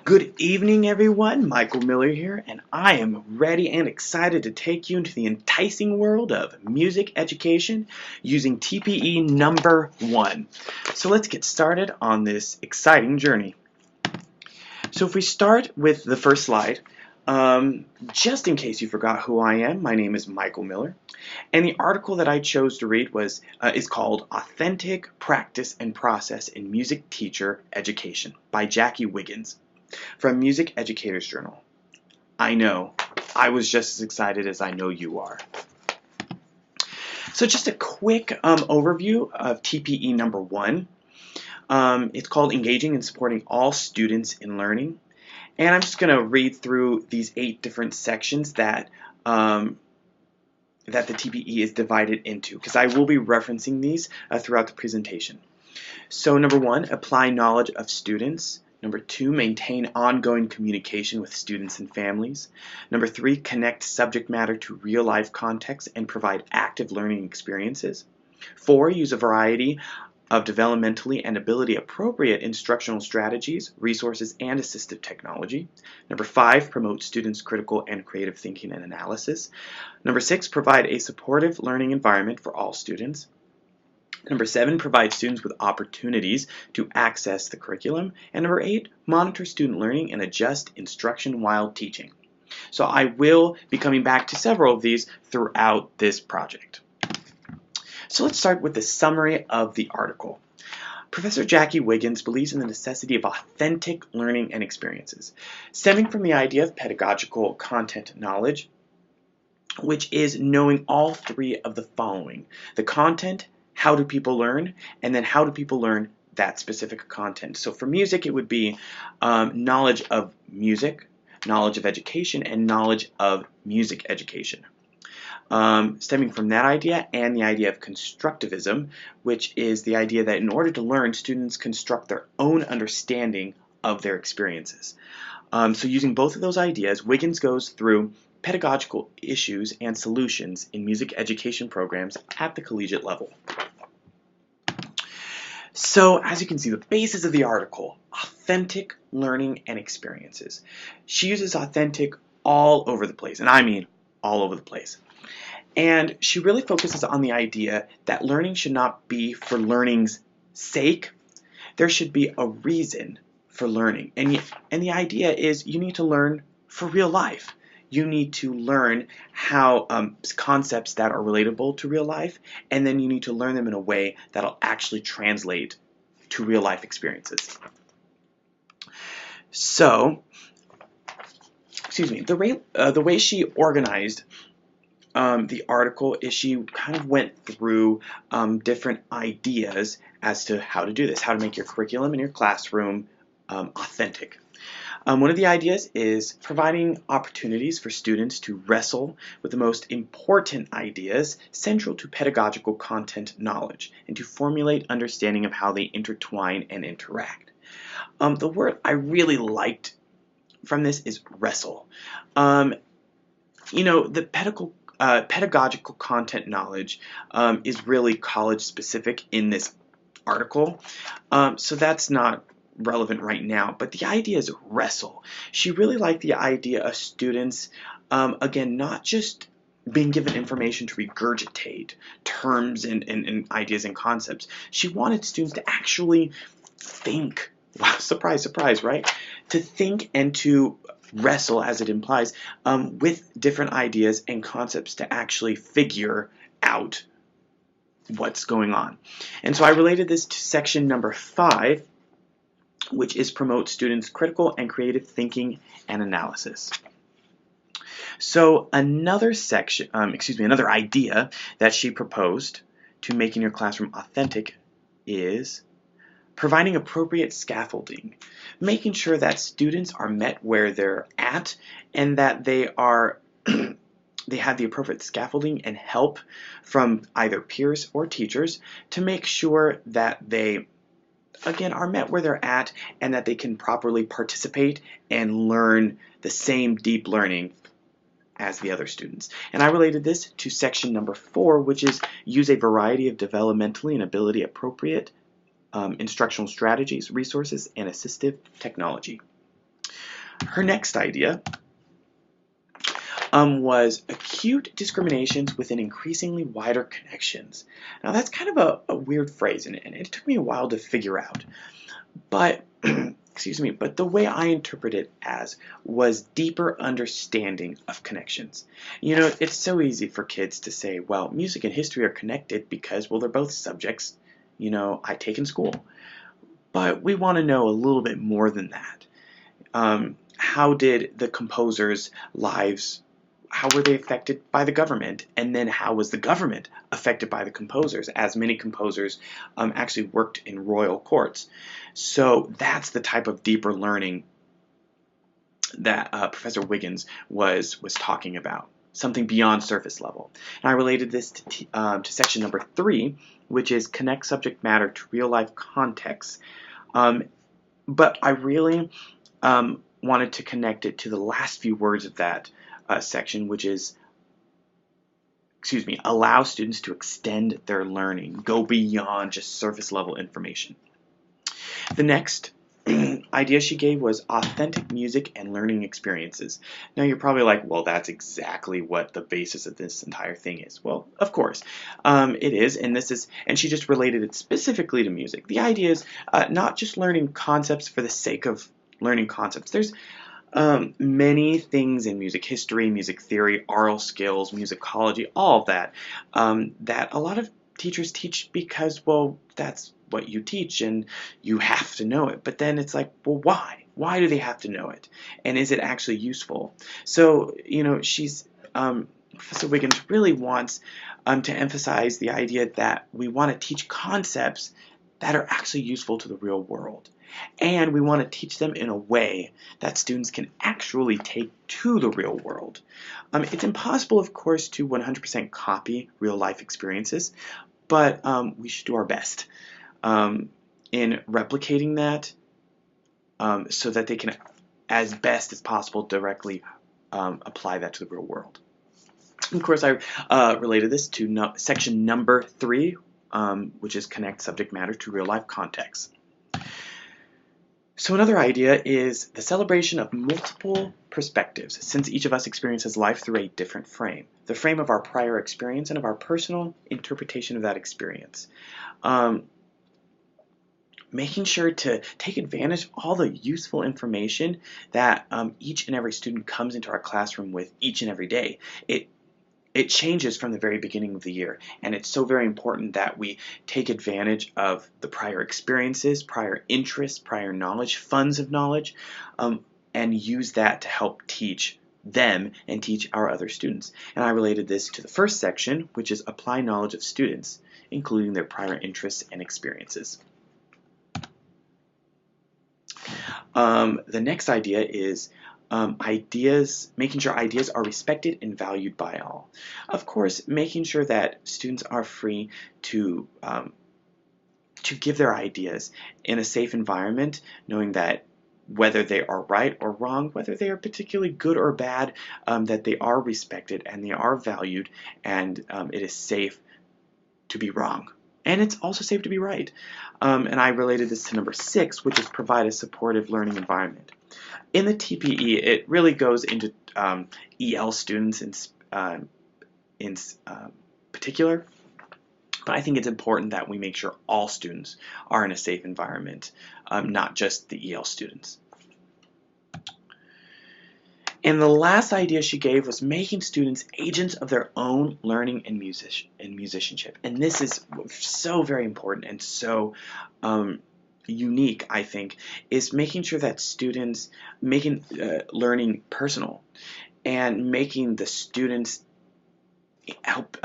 Good evening, everyone. Michael Miller here, and I am ready and excited to take you into the enticing world of music education using TPE number 1. So let's get started on this exciting journey. So if we start with the first slide, just in case you forgot who I am, my name is Michael Miller, and the article that I chose to read is called Authentic Practice and Process in Music Teacher Education by Jackie Wiggins from Music Educators Journal. I know, I was just as excited as I know you are. So just a quick overview of TPE number 1. It's called Engaging and Supporting All Students in Learning. And I'm just going to read through these 8 different sections that the TPE is divided into, because I will be referencing these throughout the presentation. So number 1, apply knowledge of students. Number 2, maintain ongoing communication with students and families. Number 3, connect subject matter to real-life context and provide active learning experiences. 4, use a variety of developmentally and ability-appropriate instructional strategies, resources, and assistive technology. Number 5, promote students' critical and creative thinking and analysis. Number 6, provide a supportive learning environment for all students. Number 7, provide students with opportunities to access the curriculum. And number 8, monitor student learning and adjust instruction while teaching. So I will be coming back to several of these throughout this project. So let's start with the summary of the article. Professor Jackie Wiggins believes in the necessity of authentic learning and experiences, stemming from the idea of pedagogical content knowledge, which is knowing all 3 of the following: the content, how do people learn, and then how do people learn that specific content. So for music, it would be knowledge of music, knowledge of education, and knowledge of music education. Stemming from that idea and the idea of constructivism, which is the idea that in order to learn, students construct their own understanding of their experiences. So using both of those ideas, Wiggins goes through pedagogical issues and solutions in music education programs at the collegiate level. So as you can see, the basis of the article, authentic learning and experiences. She uses authentic all over the place, and I mean all over the place. And she really focuses on the idea that learning should not be for learning's sake. There should be a reason for learning. And the idea is you need to learn for real life. You need to learn how concepts that are relatable to real life, and then you need to learn them in a way that'll actually translate to real life experiences. So, the way she organized the article is she kind of went through different ideas as to how to do this, how to make your curriculum in your classroom authentic. One of the ideas is providing opportunities for students to wrestle with the most important ideas central to pedagogical content knowledge and to formulate understanding of how they intertwine and interact. The word I really liked from this is wrestle. The pedagogical content knowledge is really college specific in this article, so that's not relevant right now, but the idea is wrestle. She really liked the idea of students, again, not just being given information to regurgitate terms and ideas and concepts. She wanted students to actually think. Wow, surprise, surprise, right? To think and to wrestle, as it implies, with different ideas and concepts to actually figure out what's going on. And so I related this to section number 5, which is promote students' critical and creative thinking and analysis. So another idea that she proposed to making your classroom authentic is providing appropriate scaffolding, making sure that students are met where they're at and that they have the appropriate scaffolding and help from either peers or teachers to make sure that they, again, are met where they're at and that they can properly participate and learn the same deep learning as the other students. And I related this to section number 4, which is use a variety of developmentally and ability appropriate instructional strategies, resources, and assistive technology. Her next idea was acute discriminations within increasingly wider connections. Now that's kind of a weird phrase, and it took me a while to figure out. But excuse me, but the way I interpret it as was deeper understanding of connections. You know, it's so easy for kids to say, well, music and history are connected because, well, they're both subjects, you know, I take in school. But we want to know a little bit more than that. How did the composers' lives, how were they affected by the government? And then how was the government affected by the composers, as many composers actually worked in royal courts? So that's the type of deeper learning that Professor Wiggins was talking about, something beyond surface level. And I related this to section number 3, which is connect subject matter to real life context. But I really wanted to connect it to the last few words of that section, which is, allow students to extend their learning, go beyond just surface level information. The next idea she gave was authentic music and learning experiences. Now you're probably like, well, that's exactly what the basis of this entire thing is. Well, of course, it is, and she just related it specifically to music. The idea is not just learning concepts for the sake of learning concepts. There's many things in music history, music theory, oral skills, musicology, all of that, that a lot of teachers teach because, well, that's what you teach and you have to know it. But then it's like, well, why? Why do they have to know it? And is it actually useful? So, you know, Professor Wiggins really wants to emphasize the idea that we want to teach concepts that are actually useful to the real world. And we want to teach them in a way that students can actually take to the real world. It's impossible, of course, to 100% copy real life experiences, but we should do our best in replicating that so that they can, as best as possible, directly apply that to the real world. And of course, I related this to section number 3, which is connect subject matter to real life context. So another idea is the celebration of multiple perspectives, since each of us experiences life through a different frame, the frame of our prior experience and of our personal interpretation of that experience. Making sure to take advantage of all the useful information that each and every student comes into our classroom with each and every day. It changes from the very beginning of the year, and it's so very important that we take advantage of the prior experiences, prior interests, prior knowledge, funds of knowledge, and use that to help teach them and teach our other students. And I related this to the first section, which is apply knowledge of students, including their prior interests and experiences. The next idea is making sure ideas are respected and valued by all. Of course, making sure that students are free to give their ideas in a safe environment, knowing that whether they are right or wrong, whether they are particularly good or bad, that they are respected and they are valued, and it is safe to be wrong. And it's also safe to be right. And I related this to number 6, which is provide a supportive learning environment. In the TPE, it really goes into EL students in particular, but I think it's important that we make sure all students are in a safe environment, not just the EL students. And the last idea she gave was making students agents of their own learning and musicianship. And this is so very important and so unique, I think, is making sure that students making learning personal and making the students help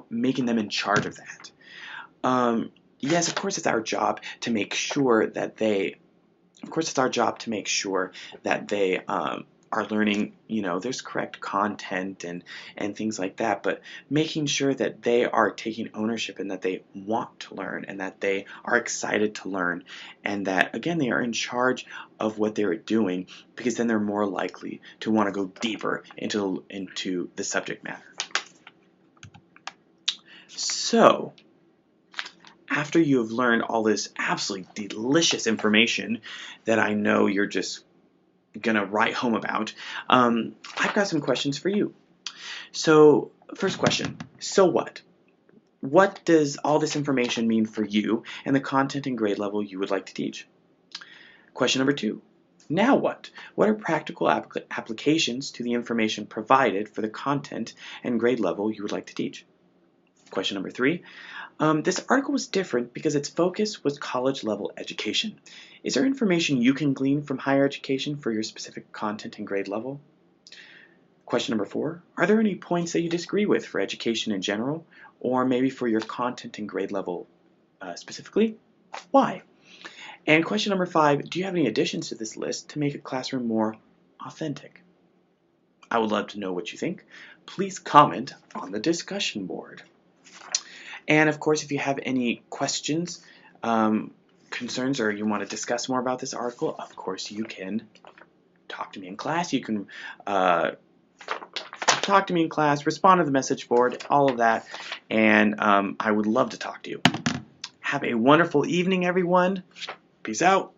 making them in charge of that. Yes, of course, it's our job to make sure that they. Of course, it's our job to make sure that they are learning, you know, there's correct content and things like that, but making sure that they are taking ownership and that they want to learn and that they are excited to learn and that, again, they are in charge of what they're doing, because then they're more likely to want to go deeper into the subject matter. So, after you have learned all this absolutely delicious information that I know you're just gonna write home about, I've got some questions for you. So, first question, so what? What does all this information mean for you and the content and grade level you would like to teach? Question number 2, now what? What are practical applications to the information provided for the content and grade level you would like to teach? Question number 3, this article was different because its focus was college level education. Is there information you can glean from higher education for your specific content and grade level? Question number 4, are there any points that you disagree with for education in general, or maybe for your content and grade level specifically? Why? And question number 5, do you have any additions to this list to make a classroom more authentic? I would love to know what you think. Please comment on the discussion board. And of course, if you have any questions, concerns, or you want to discuss more about this article, of course you can talk to me in class. You can talk to me in class, respond to the message board, all of that, and I would love to talk to you. Have a wonderful evening, everyone. Peace out.